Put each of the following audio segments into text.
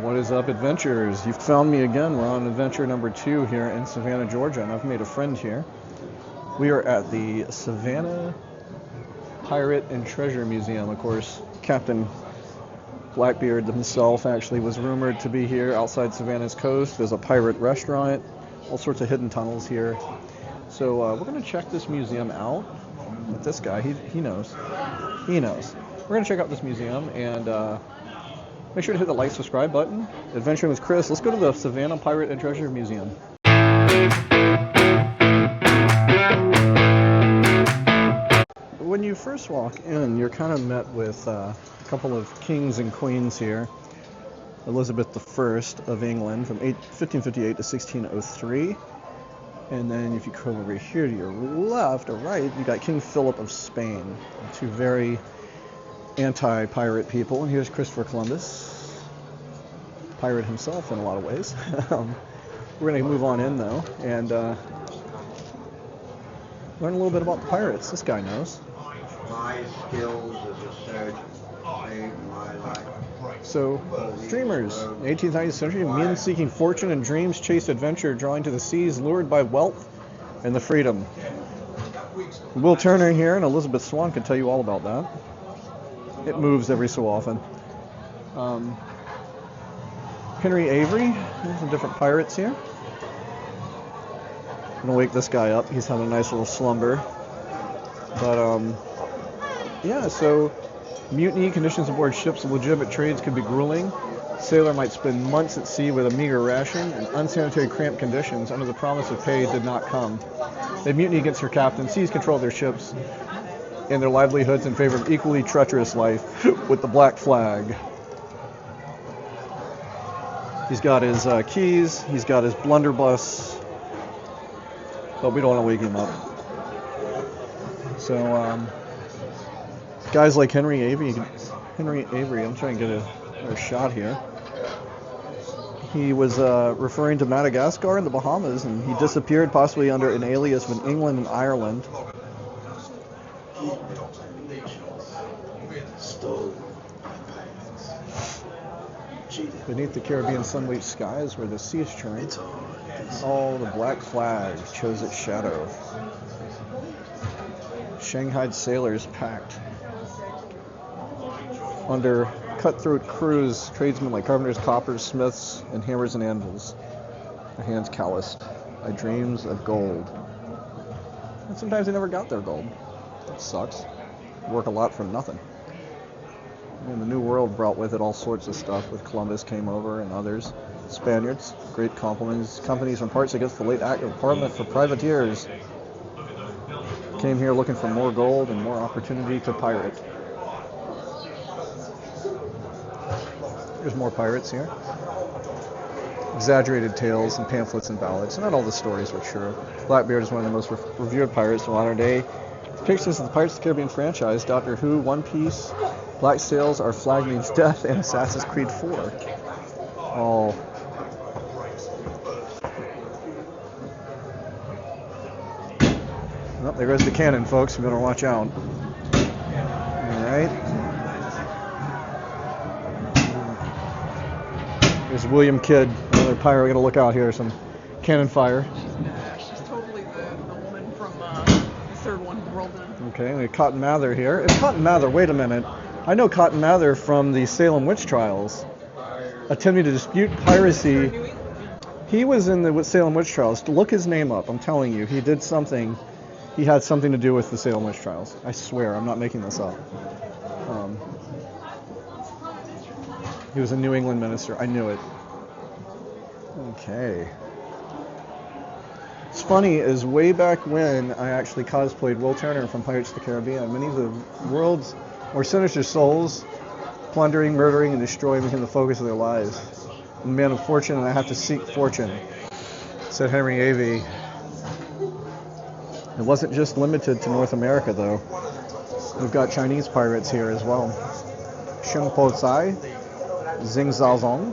What is up, adventurers? You've found me again. We're on adventure number 2 here in Savannah, Georgia, and I've made a friend here. We are at the Savannah Pirate and Treasure Museum. Of course, Captain Blackbeard himself actually was rumored to be here outside Savannah's coast. There's a pirate restaurant, all sorts of hidden tunnels here. So we're going to check this museum out. But this guy, he knows. He knows. We're going to check out this museum and make sure to hit the like, subscribe button. Adventuring with Chris. Let's go to the Savannah Pirate and Treasure Museum. When you first walk in, you're kind of met with a couple of kings and queens here. Elizabeth I of England from 1558 to 1603. And then if you come over here to your left or right, you got King Philip of Spain. Two very anti-pirate people. And here's Christopher Columbus, pirate himself in a lot of ways. We're going to move on in though and learn a little bit about the pirates. This guy knows. My skills as a surgeon saved my life. So, dreamers, 18th, 19th century, men seeking fortune and dreams chased adventure, drawing to the seas, lured by wealth and the freedom. Will Turner here and Elizabeth Swann can tell you all about that. It moves every so often. Henry Avery, there's some different pirates here. I'm gonna wake this guy up. He's having a nice little slumber. But yeah, so mutiny, conditions aboard ships of legitimate trades could be grueling. Sailor might spend months at sea with a meager ration, and unsanitary cramped conditions under the promise of pay did not come. They mutiny against their captain, seized control of their ships and their livelihoods in favor of equally treacherous life with the black flag. He's got his keys, he's got his blunderbuss, but we don't want to wake him up. So, guys like Henry Avery, I'm trying to get a shot here. He was referring to Madagascar and the Bahamas, and he disappeared possibly under an alias from England and Ireland. Beneath the Caribbean sun-bleached skies where the sea is churning, all the black flag shows its shadow. Shanghaied sailors packed under cutthroat crews, tradesmen like carpenters, coppers, smiths, and hammers and anvils. Their hands calloused by dreams of gold. And sometimes they never got their gold. That sucks. Work a lot for nothing. And the New World brought with it all sorts of stuff. With Columbus came over and others. Spaniards, great compliments. Companies from parts against the late Act of Parliament for privateers came here looking for more gold and more opportunity to pirate. There's more pirates here. Exaggerated tales and pamphlets and ballads. Not all the stories were true. Blackbeard is one of the most revered pirates of modern day. Pictures of the Pirates of the Caribbean franchise, Doctor Who, One Piece, Black Sails, Our Flag Means Death, and Assassin's Creed 4. All. Oh, there goes the cannon, folks. We better watch out. Alright. There's William Kidd, another pirate. We're going to look out here. Some cannon fire. She's totally the woman from the third one rolled in. Okay, we have Cotton Mather here. It's Cotton Mather, wait a minute. I know Cotton Mather from the Salem witch trials. Attempting to dispute piracy. He was in the Salem witch trials. Look his name up, I'm telling you. He did something. He had something to do with the Salem witch trials. I swear, I'm not making this up. He was a New England minister. I knew it. Okay. It's funny, is way back when I actually cosplayed Will Turner from Pirates of the Caribbean. Many of the world's more sinister souls, plundering, murdering, and destroying became the focus of their lives. I'm a man of fortune, and I have to seek fortune, said Henry Avery. It wasn't just limited to North America, though. We've got Chinese pirates here as well. Sheng Po Tsai, Xing Zhaozong,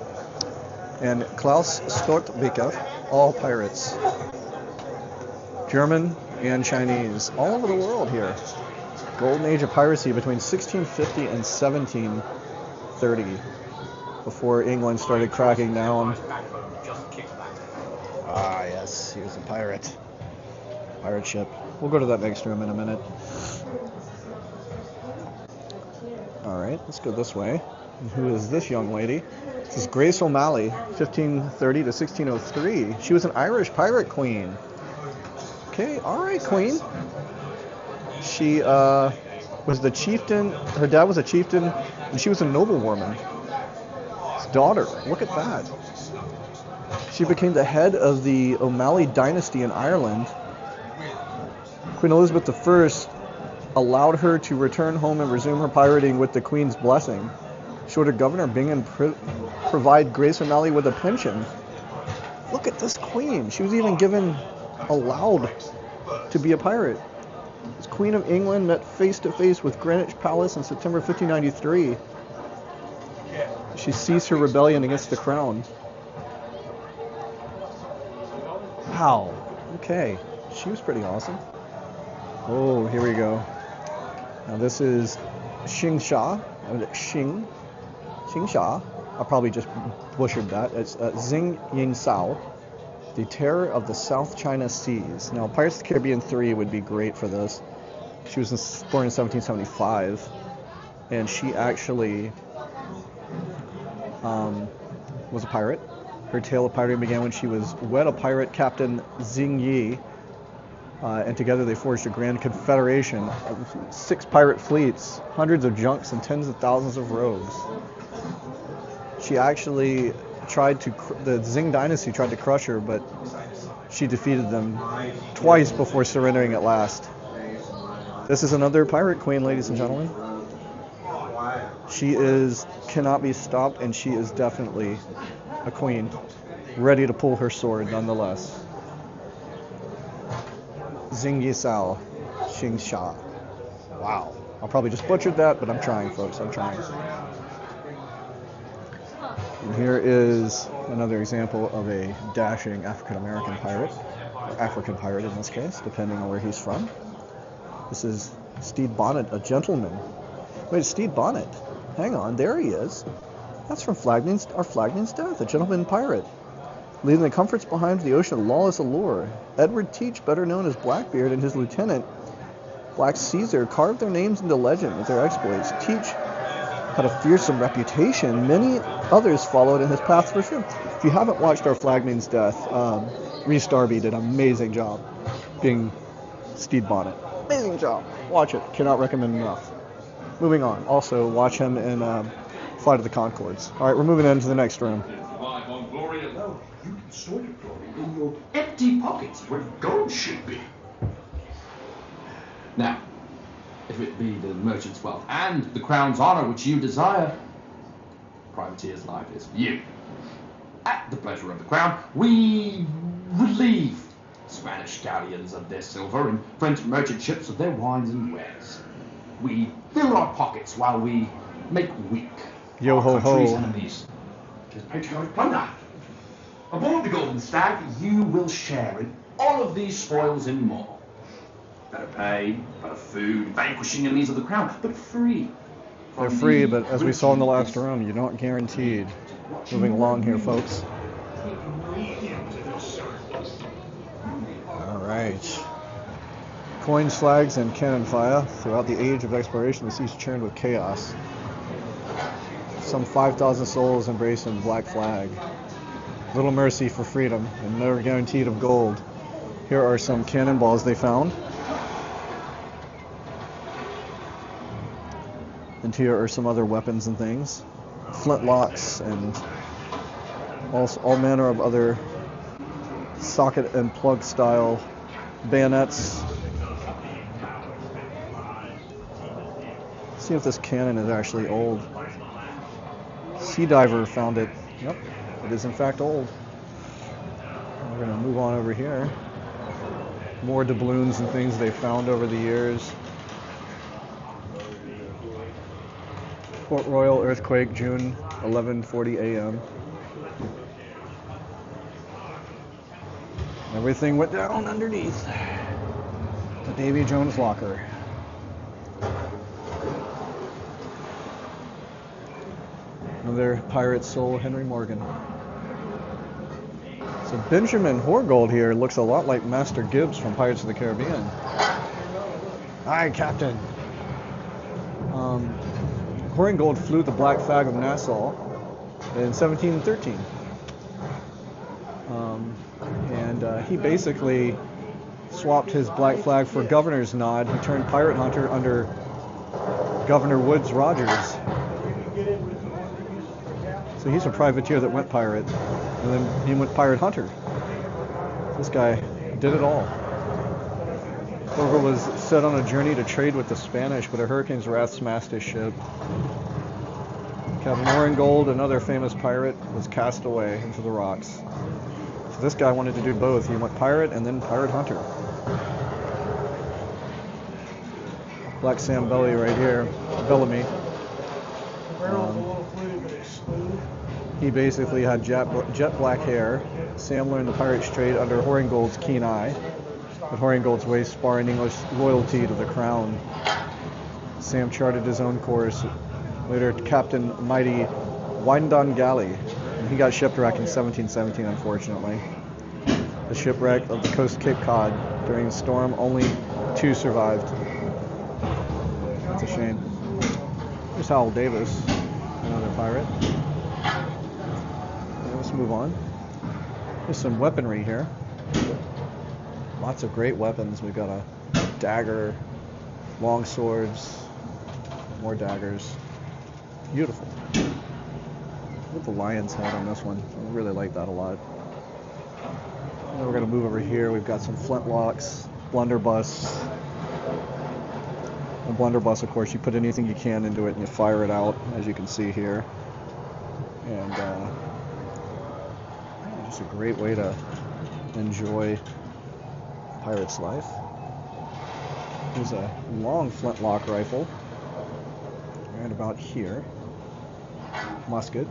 and Klaus Stortbeker, all pirates. German and Chinese, all over the world here. Golden age of piracy between 1650 and 1730. before England started cracking down. Ah, yes, he was a pirate. Pirate ship. We'll go to that next room in a minute. Alright, let's go this way. And who is this young lady? This is Grace O'Malley, 1530 to 1603. She was an Irish pirate queen. Okay, alright, queen. She was the chieftain, her dad was a chieftain, and she was a noblewoman. His daughter, look at that. She became the head of the O'Malley dynasty in Ireland. Queen Elizabeth I allowed her to return home and resume her pirating with the Queen's blessing. She ordered Governor Bingham provide Grace O'Malley with a pension. Look at this queen. She was even allowed to be a pirate. This Queen of England met face to face with Greenwich Palace in September 1593. She ceased her rebellion against the crown. Wow. Okay. She was pretty awesome. Oh, here we go. Now this is Xingsha. Xingsha. I probably just butchered that. It's Xing Ying Sao, the Terror of the South China Seas. Now, Pirates of the Caribbean 3 would be great for this. She was born in 1775, and she actually was a pirate. Her tale of pirating began when she was wed a pirate, Captain Xing Yi, and together they forged a grand confederation of 6 pirate fleets, hundreds of junks, and tens of thousands of rogues. She actually the Xing dynasty tried to crush her, but she defeated them twice before surrendering at last. This is another pirate queen, ladies and gentlemen. She cannot be stopped, and she is definitely a queen, ready to pull her sword nonetheless. Xing Yisao, Xing Sha. Wow. I probably just butchered that, but I'm trying, folks. I'm trying. And here is another example of a dashing African-American pirate, or African pirate in this case, depending on where he's from. This is Stede Bonnet, a gentleman. Wait, Stede Bonnet. Hang on, there he is. That's from our Flagman's Death, a gentleman pirate. Leaving the comforts behind for the ocean of lawless allure, Edward Teach, better known as Blackbeard, and his lieutenant, Black Caesar, carved their names into legend with their exploits. Teach had a fearsome reputation. Many others followed in his path for sure. If you haven't watched our Flagman's Death, Rhys Darby did an amazing job being Stede Bonnet. Amazing job. Watch it. Cannot recommend enough. Moving on. Also, watch him in Flight of the Conchords. All right, we're moving into the next room. You can store your glory in your empty pockets where gold should be. Now, if it be the merchant's wealth and the crown's honour which you desire, privateer's life is for you. At the pleasure of the crown, we relieve Spanish galleons of their silver and French merchant ships of their wines and wares. We fill our pockets while we make weak Yo ho our country's ho. enemies. Tis patriotic plunder. Aboard the Golden Stag, you will share in all of these spoils and more. Better pay, better food, vanquishing enemies of the crown, but free. They're free, but as we saw in the last room, you're not guaranteed. Moving along here, folks. All right. Coins, flags, and cannon fire. Throughout the age of exploration, the seas churned with chaos. Some 5,000 souls embracing Black Flag. Little mercy for freedom, and never guaranteed of gold. Here are some cannonballs they found. And here are some other weapons and things. Flintlocks and all manner of other socket and plug style bayonets. Let's see if this cannon is actually old. Sea Diver found it. Yep, it is in fact old. We're going to move on over here. More doubloons and things they found over the years. Port Royal earthquake, June 11:40 a.m. Everything went down underneath the Davy Jones locker. Now their pirate soul, Henry Morgan. So Benjamin Horgold here looks a lot like Master Gibbs from Pirates of the Caribbean. Hi, Captain. Horgold flew the Black Flag of Nassau in 1713. And he basically swapped his black flag for governor's nod. He turned pirate hunter under Governor Woodes Rogers. So he's a privateer that went pirate, and then he went pirate hunter. This guy did it all. Horgold was set on a journey to trade with the Spanish, but a hurricane's wrath smashed his ship. Captain Horgold, another famous pirate, was cast away into the rocks. So this guy wanted to do both. He went pirate and then pirate hunter. Black Sam Belly right here, Bellamy. He basically had jet black hair. Sam learned the pirate's trade under Horgold's keen eye, but Horgold's way sparring English loyalty to the crown. Sam charted his own course. Later, Captain Mighty Windon Galley. And he got shipwrecked in 1717, unfortunately. The shipwreck of the coast of Cape Cod. During the storm, only 2 survived. That's a shame. Here's Howell Davis, another pirate. Okay, let's move on. There's some weaponry here. Lots of great weapons. We've got a dagger, long swords, more daggers. Beautiful. Look at the lion's head on this one. I really like that a lot. And then we're going to move over here. We've got some flintlocks, blunderbuss. A blunderbuss, of course, you put anything you can into it and you fire it out, as you can see here. And just a great way to enjoy pirate's life. There's a long flintlock rifle right about here. Musket.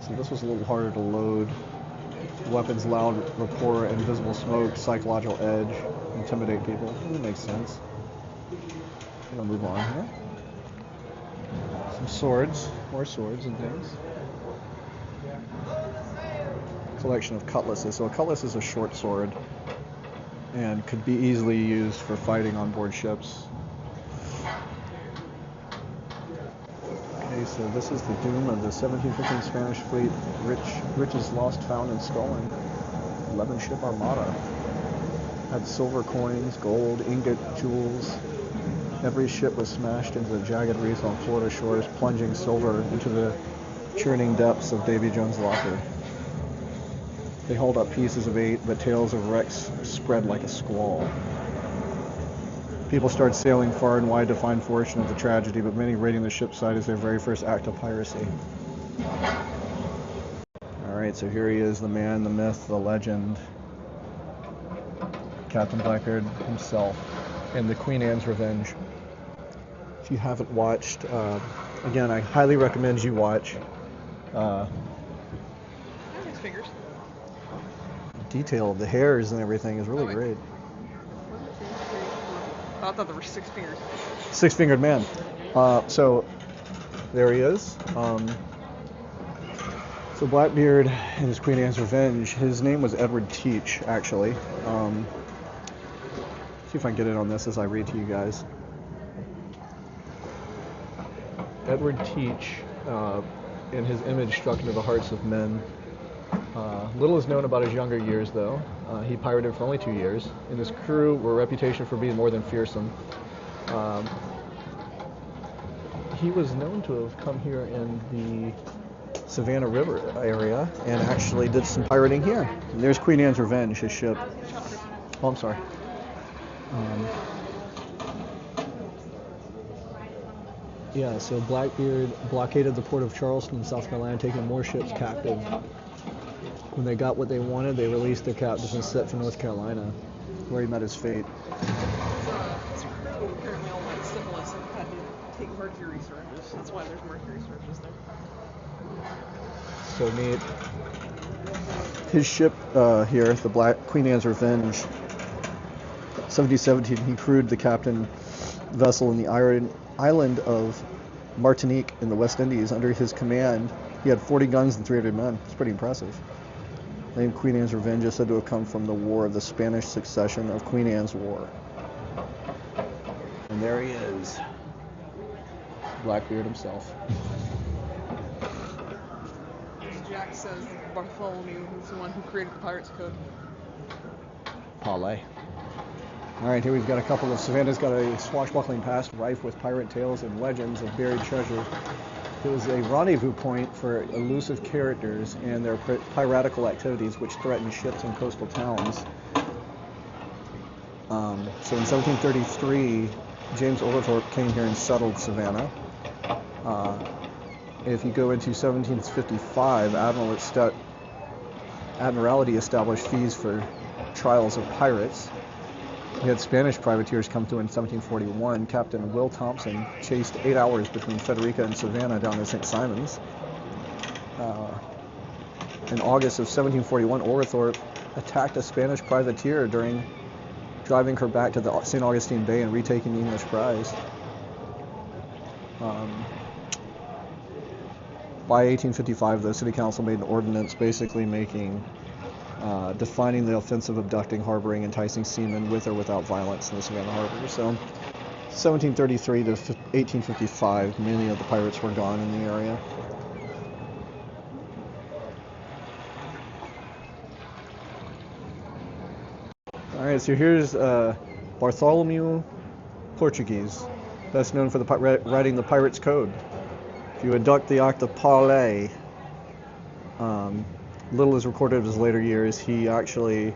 So this was a little harder to load. Weapons, loud rapport, invisible smoke, psychological edge, intimidate people. That makes sense. I'm gonna move on here. Some swords, more swords and things. Collection of cutlasses. So a cutlass is a short sword and could be easily used for fighting on board ships. Okay, so this is the doom of the 1715 Spanish fleet, riches lost, found, and stolen. 11-ship armada. Had silver coins, gold, ingot, jewels. Every ship was smashed into the jagged reefs on Florida shores, plunging silver into the churning depths of Davy Jones' locker. They hauled up pieces of 8, but tales of wrecks spread like a squall. People started sailing far and wide to find fortune of the tragedy, but many raiding the ship's side as their very first act of piracy. Alright, so here he is, the man, the myth, the legend. Captain Blackbeard himself, and the Queen Anne's Revenge. If you haven't watched, again, I highly recommend you watch. His fingers. Detail of the hairs and everything is really great. I thought there were 6 fingers. 6-fingered man. So there he is. So Blackbeard and his Queen Anne's Revenge. His name was Edward Teach, actually. See if I can get it on this as I read to you guys. Edward Teach, in his image, struck into the hearts of men. Little is known about his younger years, though. He pirated for only 2 years, and his crew were a reputation for being more than fearsome. He was known to have come here in the Savannah River area and actually did some pirating here. And there's Queen Anne's Revenge, his ship. Oh, I'm sorry. Yeah, so Blackbeard blockaded the port of Charleston, South Carolina, taking more ships captive. When they got what they wanted, they released their captives and set for North Carolina, where he met his fate. It's apparently all like syphilis and had to take mercury syringes. That's why there's mercury syringes there. So neat. His ship here, the Queen Anne's Revenge, 1717, he crewed the captain vessel in the island of Martinique in the West Indies. Under his command, he had 40 guns and 300 men. It's pretty impressive. The name Queen Anne's Revenge is said to have come from the War of the Spanish Succession of Queen Anne's War. And there he is, Blackbeard himself. As Jack says, Bartholomew was the one who created the Pirates Code. Parlay. All right, here we've got a couple of Savannah's got a swashbuckling past rife with pirate tales and legends of buried treasure. It was a rendezvous point for elusive characters and their piratical activities which threatened ships and coastal towns. So in 1733, James Oglethorpe came here and settled Savannah. If you go into 1755, Admiralty established fees for trials of pirates. We had Spanish privateers come through in 1741. Captain Will Thompson chased 8 hours between Frederica and Savannah down to St. Simon's. In August of 1741, Oglethorpe attacked a Spanish privateer during driving her back to the St. Augustine Bay and retaking the English prize. By 1855, the city council made an ordinance basically defining the offense of abducting, harboring, enticing seamen with or without violence in the Savannah harbor. So 1733 to 1855, many of the pirates were gone in the area. All right, so here's Bartholomew Portuguese, best known for writing the Pirates Code. If you abduct the act of parlay, little is recorded of his later years. He actually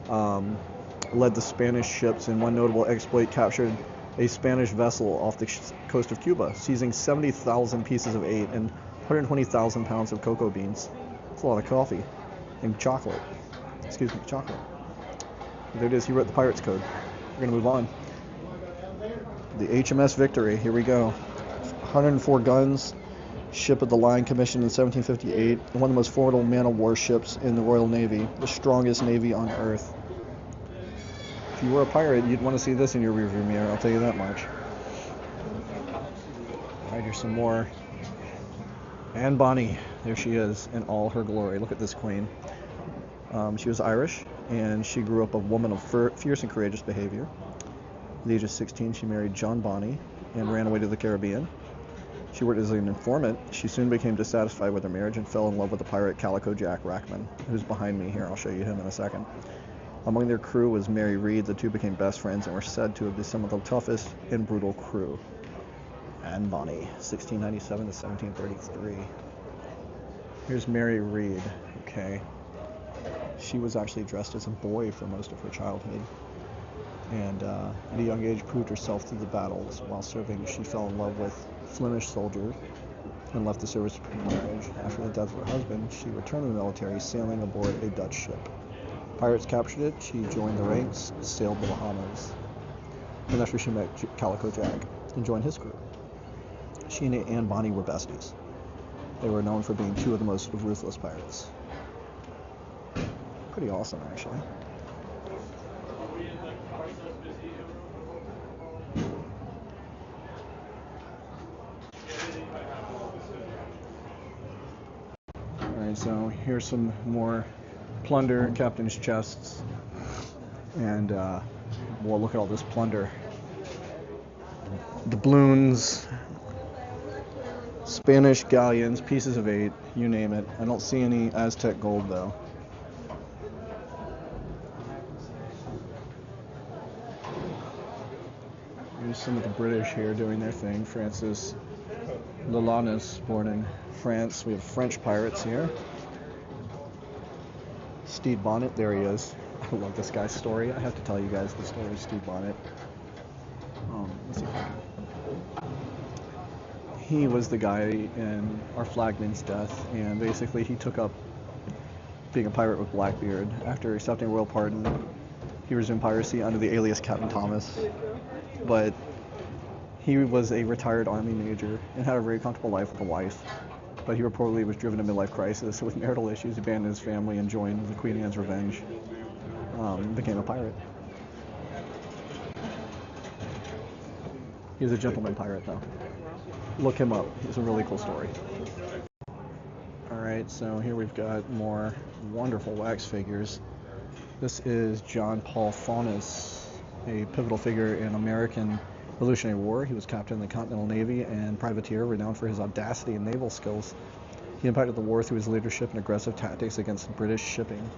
led the Spanish ships in one notable exploit, captured a Spanish vessel off the coast of Cuba, seizing 70,000 pieces of 8 and 120,000 pounds of cocoa beans. That's a lot of coffee and chocolate. Chocolate. There it is. He wrote the Pirates Code. We're going to move on. The HMS Victory. Here we go. 104 guns. Ship of the line, commissioned in 1758, one of the most formidable man-of-war ships in the Royal Navy, the strongest navy on Earth. If you were a pirate, you'd want to see this in your rearview mirror, I'll tell you that much. Alright, here's some more. Anne Bonny, there she is in all her glory. Look at this queen. She was Irish, and she grew up a woman of fierce and courageous behavior. At the age of 16, she married John Bonny and ran away to the Caribbean. She worked as an informant. She soon became dissatisfied with her marriage and fell in love with the pirate Calico Jack Rackman, who's behind me here. I'll show you him in a second. Among their crew was Mary Read. The two became best friends and were said to have been some of the toughest and brutal crew. Anne Bonny, 1697 to 1733. Here's Mary Read. Okay. She was actually dressed as a boy for most of her childhood. And at a young age proved herself through the battles. While serving, she fell in love with Flemish soldier and left the service for marriage. After the death of her husband, she returned to the military, sailing aboard a Dutch ship. Pirates captured it. She joined the ranks, sailed the Bahamas. And after she met Calico Jack and joined his crew. She and Anne Bonny were besties. They were known for being two of the most ruthless pirates. Pretty awesome, actually. Alright, so here's some more plunder, captain's chests, and well, look at all this plunder. Doubloons, Spanish galleons, pieces of 8, you name it. I don't see any Aztec gold though. Here's some of the British here doing their thing. Francis Lalanis born in France. We have French pirates here. Stede Bonnet, there he is. I love this guy's story. I have to tell you guys the story of Stede Bonnet. Let's see if I can. He was the guy in our flagman's death, and basically he took up being a pirate with Blackbeard. After accepting royal pardon, he resumed piracy under the alias Captain Thomas. But he was a retired army major and had a very comfortable life with a wife. But he reportedly was driven to midlife crisis with marital issues, abandoned his family, and joined the Queen Anne's Revenge. Became a pirate. He was a gentleman pirate, though. Look him up. It's a really cool story. Alright, so here we've got more wonderful wax figures. This is John Paul Faunus, a pivotal figure in American Revolutionary War. He was captain of the Continental Navy and privateer, renowned for his audacity and naval skills. He impacted the war through his leadership and aggressive tactics against British shipping.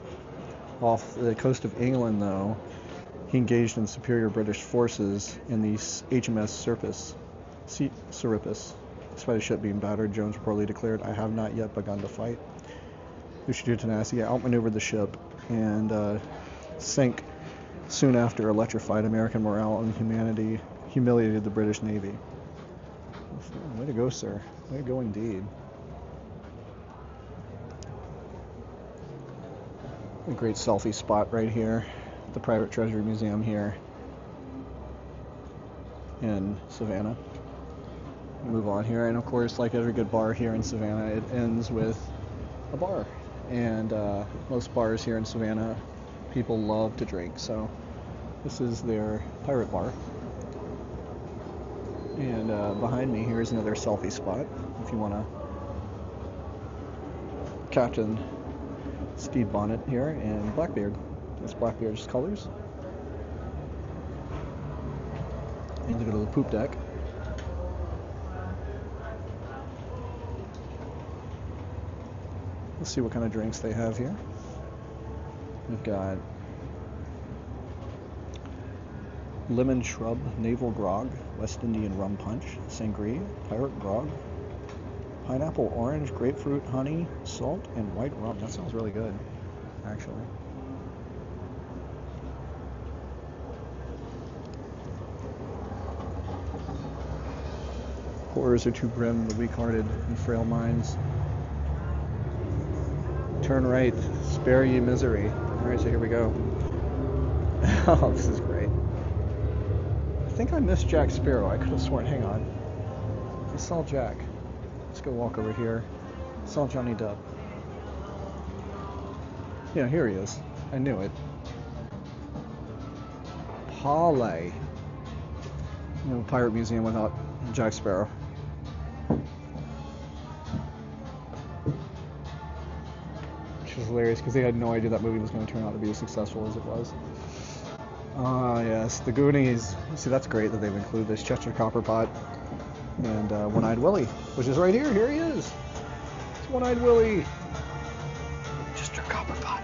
Off the coast of England, though, he engaged in superior British forces in the HMS Serapis. Despite the ship being battered, Jones reportedly declared, "I have not yet begun to fight." Through sheer tenacity, outmaneuvered the ship and sank soon after. Electrified American morale and humanity, humiliated the British Navy. Way to go, sir. Way to go indeed. A great selfie spot right here at the Private Treasury Museum here in Savannah. Move on here, and of course, like every good bar here in Savannah, it ends with a bar. And most bars here in Savannah, people love to drink, so this is their pirate bar. And behind me here is another selfie spot if you want to Captain Steve Bonnet here and Blackbeard. That's Blackbeard's colors. And to go to the poop deck. Let's see what kind of drinks they have here. We've got lemon shrub, naval grog, West Indian rum punch, sangria, pirate grog, pineapple, orange, grapefruit, honey, salt, and white rum. That sounds really good, actually. Horrors are too grim, the weak-hearted and frail minds. Turn right, spare ye misery. Alright, so here we go. Oh, this is great. I think I missed Jack Sparrow. I could have sworn, hang on. I saw Jack. Let's go walk over here. I saw Johnny Depp. Yeah, here he is. I knew it. Parlay. No pirate museum without Jack Sparrow. Which is hilarious because they had no idea that movie was going to turn out to be as successful as it was. Ah, yes, the Goonies. See, that's great that they've included this. Chester Copperpot and One-Eyed Willie, which is right here. Here he is. It's One-Eyed Willie. Chester Copperpot.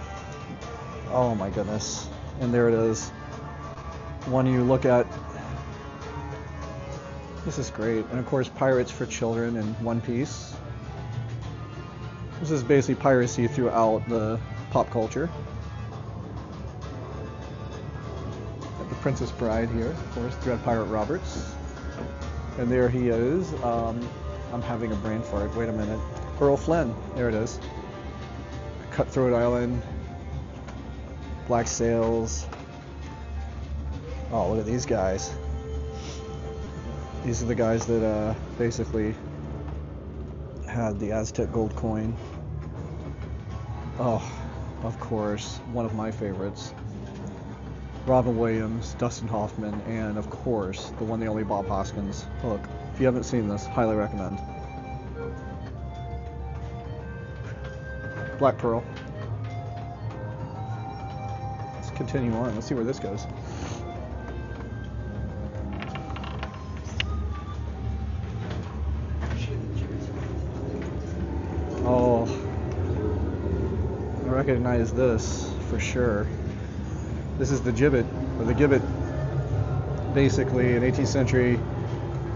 Oh my goodness. And there it is. One you look at. This is great. And of course, Pirates for Children in One Piece. This is basically piracy throughout the pop culture. Got the Princess Bride here, of course, Dread Pirate Roberts. And there he is. I'm having a brain fart. Wait a minute. Earl Flynn. There it is. Cutthroat Island. Black Sails. Oh, look at these guys. These are the guys that basically had the Aztec gold coin. Oh, of course, one of my favorites. Robin Williams, Dustin Hoffman, and of course, the one, the only Bob Hoskins. Look, if you haven't seen this, highly recommend. Black Pearl. Let's continue on. Let's see where this goes. Oh, I recognize this for sure. This is the gibbet, or the gibbet. Basically, in 18th century,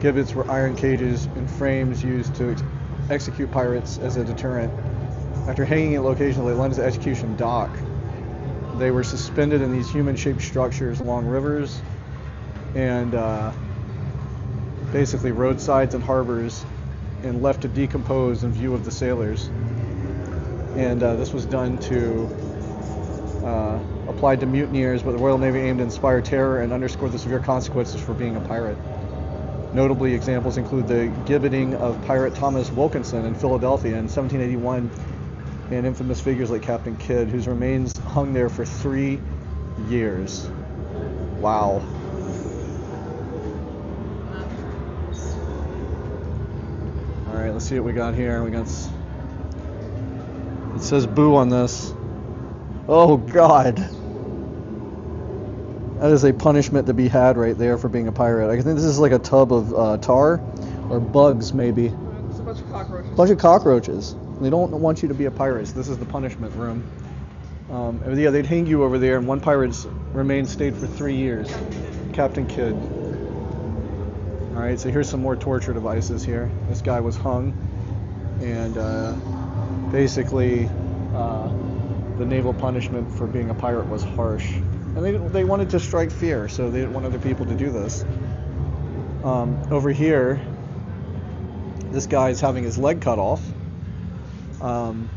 gibbets were iron cages and frames used to execute pirates as a deterrent. After hanging at locations like London's execution dock, they were suspended in these human-shaped structures along rivers and basically roadsides and harbors, and left to decompose in view of the sailors. And this was done to applied to mutineers, but the Royal Navy aimed to inspire terror and underscore the severe consequences for being a pirate. Notably, examples include the gibbeting of pirate Thomas Wilkinson in Philadelphia in 1781, and infamous figures like Captain Kidd, whose remains hung there for 3 years. Wow. Alright, let's see what we got here. It says boo on this. Oh god. That is a punishment to be had right there for being a pirate. I think this is like a tub of tar or bugs maybe. It's a bunch of cockroaches. Bunch of cockroaches. They don't want you to be a pirate, so this is the punishment room. Yeah, they'd hang you over there, and one pirate's remains stayed for 3 years. Captain Kidd. Alright, so here's some more torture devices here. This guy was hung, and basically the naval punishment for being a pirate was harsh. And they wanted to strike fear, so they didn't want other people to do this. Over here, this guy's having his leg cut off. And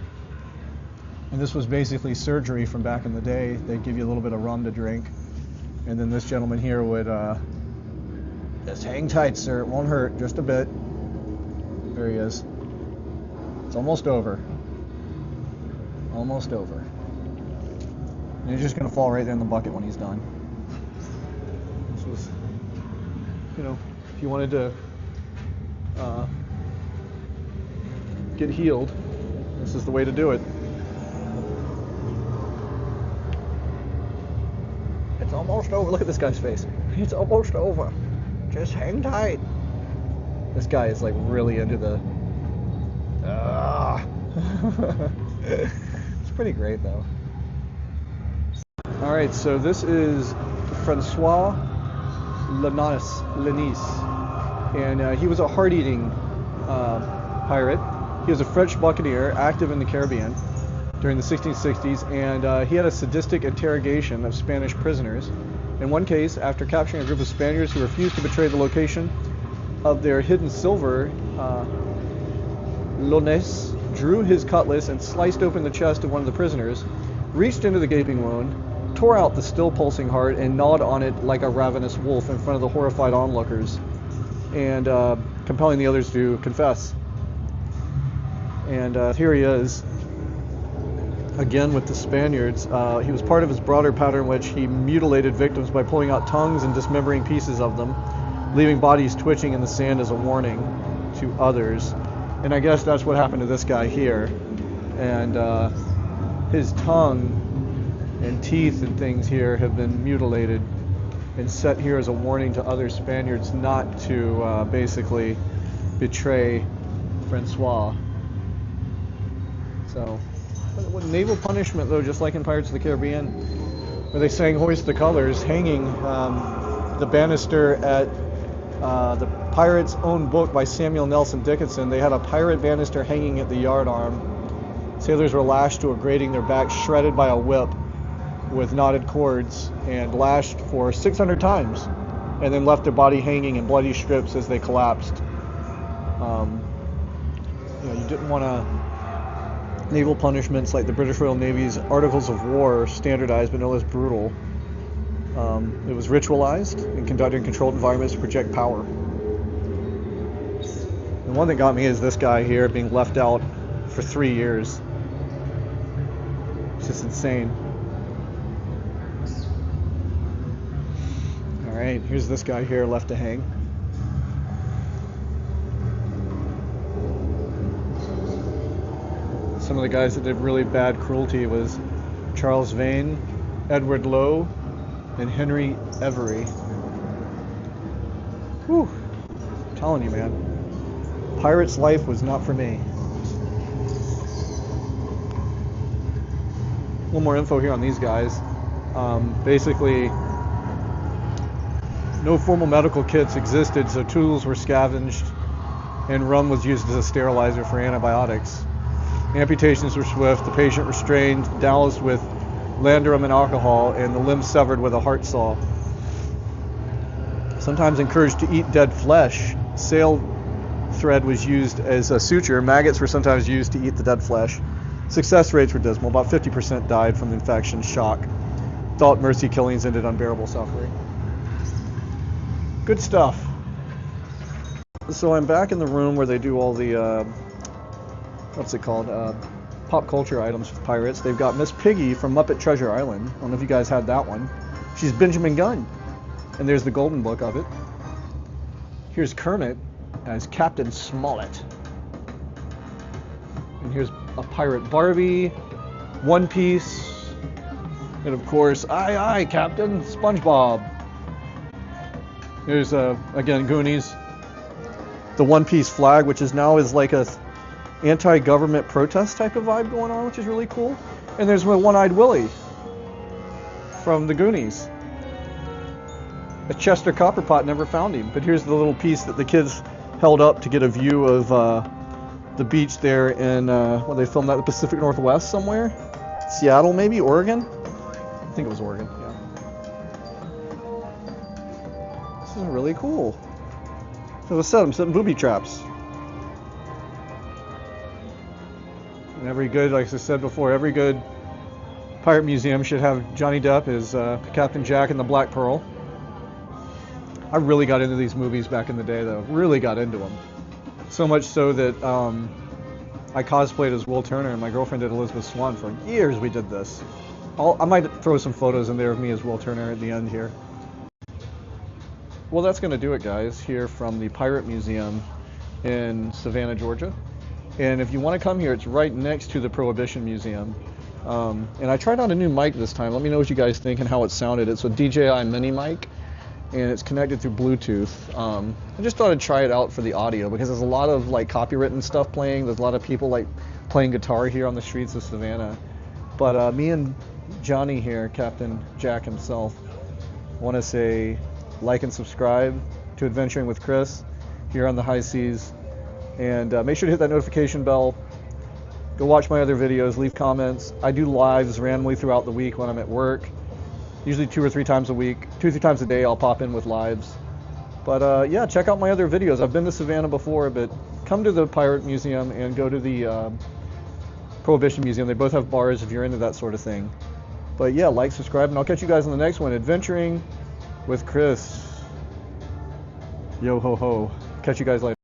this was basically surgery from back in the day. They'd give you a little bit of rum to drink. And then this gentleman here would, just hang tight, sir. It won't hurt, just a bit. There he is. It's almost over. Almost over. And he's just going to fall right there in the bucket when he's done. This was, if you wanted to get healed, this is the way to do it. It's almost over. Look at this guy's face. It's almost over. Just hang tight. This guy is like really into the... It's pretty great though. Alright, so this is Francois Lenis. And he was a heart-eating pirate. He was a French buccaneer active in the Caribbean during the 1660s, and he had a sadistic interrogation of Spanish prisoners. In one case, after capturing a group of Spaniards who refused to betray the location of their hidden silver, Lenis drew his cutlass and sliced open the chest of one of the prisoners, reached into the gaping wound, tore out the still pulsing heart, and gnawed on it like a ravenous wolf in front of the horrified onlookers, and compelling the others to confess. And here he is, again with the Spaniards. He was part of his broader pattern, which he mutilated victims by pulling out tongues and dismembering pieces of them, leaving bodies twitching in the sand as a warning to others. And I guess that's what happened to this guy here. And his tongue and teeth and things here have been mutilated and set here as a warning to other Spaniards not to basically betray Francois. So, what naval punishment though, just like in Pirates of the Caribbean, where they sang "Hoist the Colors," hanging the banister at the Pirate's Own Book by Samuel Nelson Dickinson. They had a pirate banister hanging at the yard arm. Sailors were lashed to a grating, their backs shredded by a whip with knotted cords, and lashed for 600 times, and then left their body hanging in bloody strips as they collapsed. You didn't want to... Naval punishments like the British Royal Navy's Articles of War, standardized but no less brutal. It was ritualized and conducted in controlled environments to project power. The one that got me is this guy here being left out for 3 years. It's just insane. Alright, here's this guy here left to hang. Some of the guys that did really bad cruelty was Charles Vane, Edward Lowe, and Henry Every. Whew. I'm telling you, man. Pirate's life was not for me. A little more info here on these guys. Basically, no formal medical kits existed, so tools were scavenged, and rum was used as a sterilizer for antibiotics. Amputations were swift, the patient restrained, doused with landrum and alcohol, and the limbs severed with a heart saw. Sometimes encouraged to eat dead flesh, sail thread was used as a suture. Maggots were sometimes used to eat the dead flesh. Success rates were dismal. About 50% died from the infection, shock. Thought mercy killings ended unbearable suffering. Good stuff. So I'm back in the room where they do all the what's it called? Pop culture items for pirates. They've got Miss Piggy from Muppet Treasure Island. I don't know if you guys had that one. She's Benjamin Gunn. And there's the golden book of it. Here's Kermit as Captain Smollett. And here's a pirate Barbie, One Piece, and of course, aye aye, Captain, SpongeBob. Here's again Goonies. The One Piece flag, which is now like a anti-government protest type of vibe going on, which is really cool. And there's my One-Eyed Willie from the Goonies. A Chester Copperpot never found him, but here's the little piece that the kids held up to get a view of the beach there in well, they filmed that in the Pacific Northwest somewhere, Seattle maybe, Oregon. I think it was Oregon. Yeah. This is really cool. As I said, I'm setting booby traps. And every good, like I said before, every good pirate museum should have Johnny Depp as Captain Jack and the Black Pearl. I really got into these movies back in the day, though. Really got into them. So much so that I cosplayed as Will Turner, and my girlfriend did Elizabeth Swann. For years we did this. I might throw some photos in there of me as Will Turner at the end here. Well, that's going to do it, guys, here from the Pirate Museum in Savannah, Georgia. And if you want to come here, it's right next to the Prohibition Museum. And I tried out a new mic this time. Let me know what you guys think and how it sounded. It's a DJI mini mic, and it's connected through Bluetooth. I just thought I'd try it out for the audio because there's a lot of like copywritten stuff playing. There's a lot of people like playing guitar here on the streets of Savannah. But me and Johnny here, Captain Jack himself, want to say like and subscribe to Adventuring with Chris here on the high seas, and make sure to hit that notification bell. Go watch my other videos, leave comments. I do lives randomly throughout the week when I'm at work, usually 2 or 3 times a week, 2 or 3 times a day. I'll pop in with lives. But yeah, check out my other videos. I've been to Savannah before, but come to the Pirate Museum and go to the Prohibition Museum. They both have bars if you're into that sort of thing. But yeah, like, subscribe, and I'll catch you guys in the next one. Adventuring with Chris. Yo ho ho. Catch you guys later.